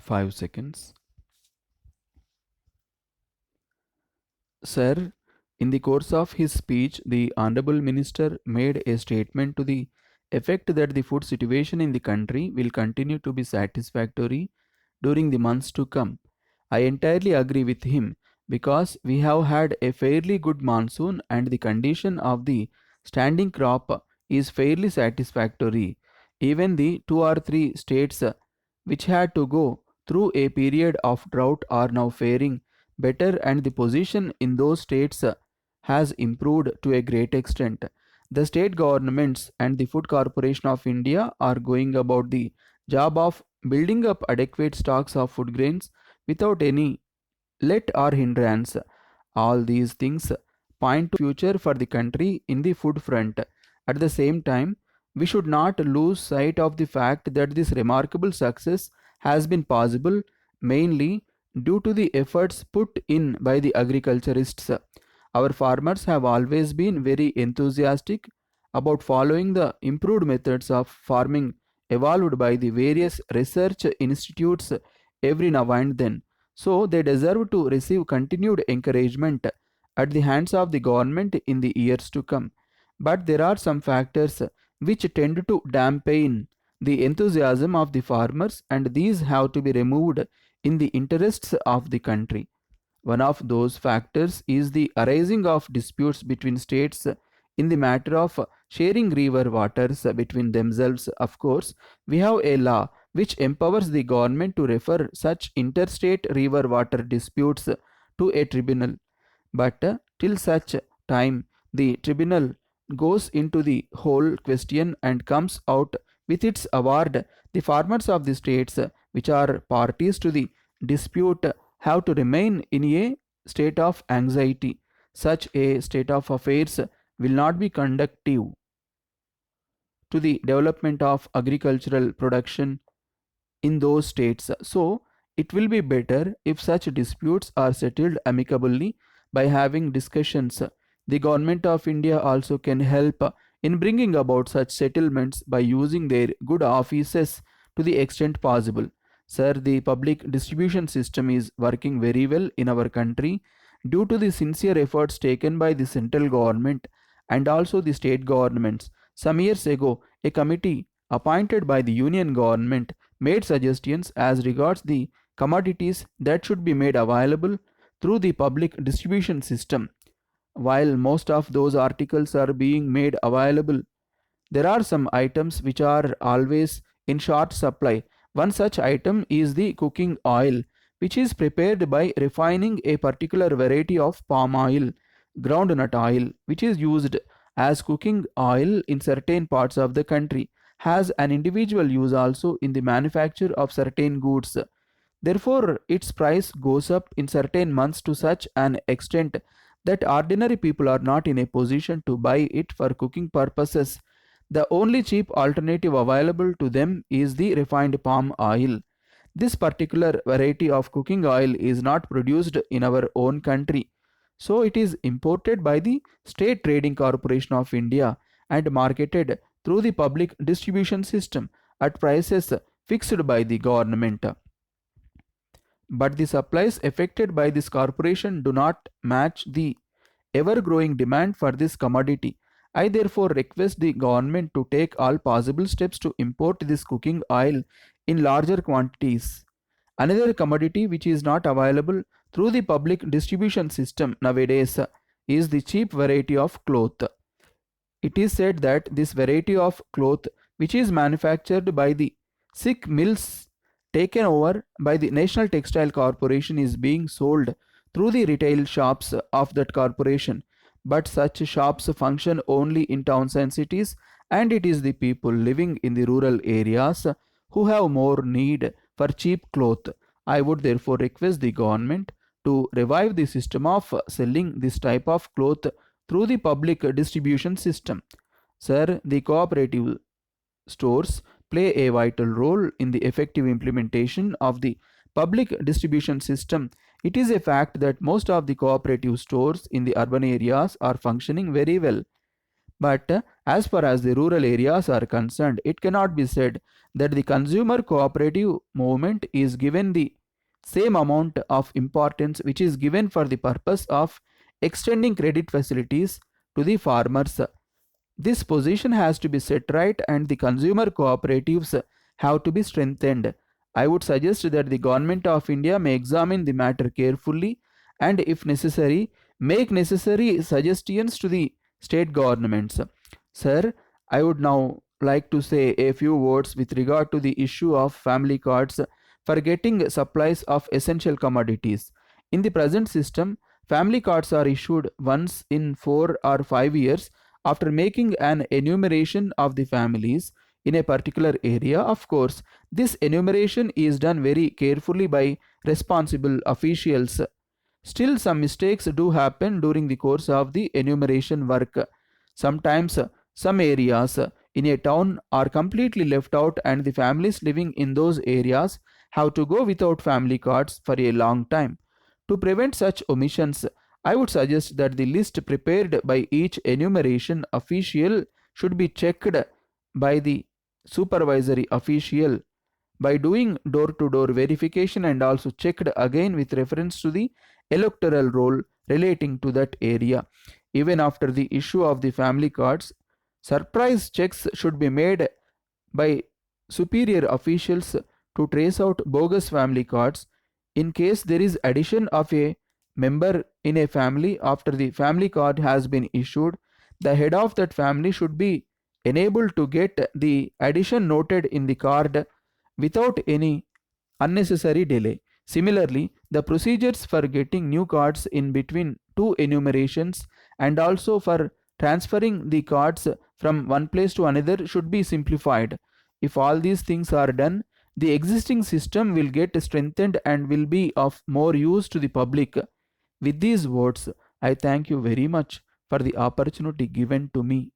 5 seconds. Sir, in the course of his speech, the Honorable Minister made a statement to the effect that the food situation in the country will continue to be satisfactory during the months to come. I entirely agree with him because we have had a fairly good monsoon and the condition of the standing crop is fairly satisfactory. Even the two or three states which had to go through a period of drought are now faring better, and the position in those states has improved to a great extent. The state governments and the Food Corporation of India are going about the job of building up adequate stocks of food grains without any let or hindrance. All these things point to future for the country in the food front. At the same time, we should not lose sight of the fact that this remarkable success has been possible mainly due to the efforts put in by the agriculturists. Our farmers have always been very enthusiastic about following the improved methods of farming evolved by the various research institutes every now and then. So they deserve to receive continued encouragement at the hands of the government in the years to come. But there are some factors which tend to dampen the enthusiasm of the farmers, and these have to be removed in the interests of the country. One of those factors is the arising of disputes between states in the matter of sharing river waters between themselves. Of course, we have a law which empowers the government to refer such interstate river water disputes to a tribunal. But till such time the tribunal goes into the whole question and comes out with its award, the farmers of the states which are parties to the dispute have to remain in a state of anxiety. Such a state of affairs will not be conducive to the development of agricultural production in those states. So, it will be better if such disputes are settled amicably by having discussions. The Government of India also can help in bringing about such settlements by using their good offices to the extent possible. Sir, the public distribution system is working very well in our country due to the sincere efforts taken by the central government and also the state governments. Some years ago, a committee appointed by the union government made suggestions as regards the commodities that should be made available through the public distribution system. While most of those articles are being made available, there are some items which are always in short supply. One such item is the cooking oil, which is prepared by refining a particular variety of palm oil, groundnut oil, which is used as cooking oil in certain parts of the country, has an individual use also in the manufacture of certain goods. Therefore, its price goes up in certain months to such an extent that ordinary people are not in a position to buy it for cooking purposes. The only cheap alternative available to them is the refined palm oil. This particular variety of cooking oil is not produced in our own country, so it is imported by the State Trading Corporation of India and marketed through the public distribution system at prices fixed by the government. But the supplies affected by this corporation do not match the ever growing demand for this commodity. I therefore request the government to take all possible steps to import this cooking oil in larger quantities. Another commodity which is not available through the public distribution system nowadays is the cheap variety of cloth. It is said that this variety of cloth, which is manufactured by the Sikh mills taken over by the National Textile Corporation, is being sold through the retail shops of that corporation. But such shops function only in towns and cities, and it is the people living in the rural areas who have more need for cheap cloth. I would therefore request the government to revive the system of selling this type of cloth through the public distribution system. Sir, the cooperative stores play a vital role in the effective implementation of the public distribution system. It is a fact that most of the cooperative stores in the urban areas are functioning very well. But as far as the rural areas are concerned, it cannot be said that the consumer cooperative movement is given the same amount of importance which is given for the purpose of extending credit facilities to the farmers. This position has to be set right and the consumer cooperatives have to be strengthened. I would suggest that the government of India may examine the matter carefully and if necessary make necessary suggestions to the state governments. Sir, I would now like to say a few words with regard to the issue of family cards for getting supplies of essential commodities. In the present system, family cards are issued once in 4 or 5 years after making an enumeration of the families in a particular area. Of course, this enumeration is done very carefully by responsible officials. Still, some mistakes do happen during the course of the enumeration work. Sometimes, some areas in a town are completely left out, and the families living in those areas have to go without family cards for a long time. To prevent such omissions, I would suggest that the list prepared by each enumeration official should be checked by the supervisory official by doing door to door verification and also checked again with reference to the electoral roll relating to that area. Even after the issue of the family cards, surprise checks should be made by superior officials to trace out bogus family cards. In case there is addition of a member in a family after the family card has been issued, the head of that family should be enabled to get the addition noted in the card without any unnecessary delay. Similarly, the procedures for getting new cards in between two enumerations and also for transferring the cards from one place to another should be simplified. If all these things are done, the existing system will get strengthened and will be of more use to the public. With these words, I thank you very much for the opportunity given to me.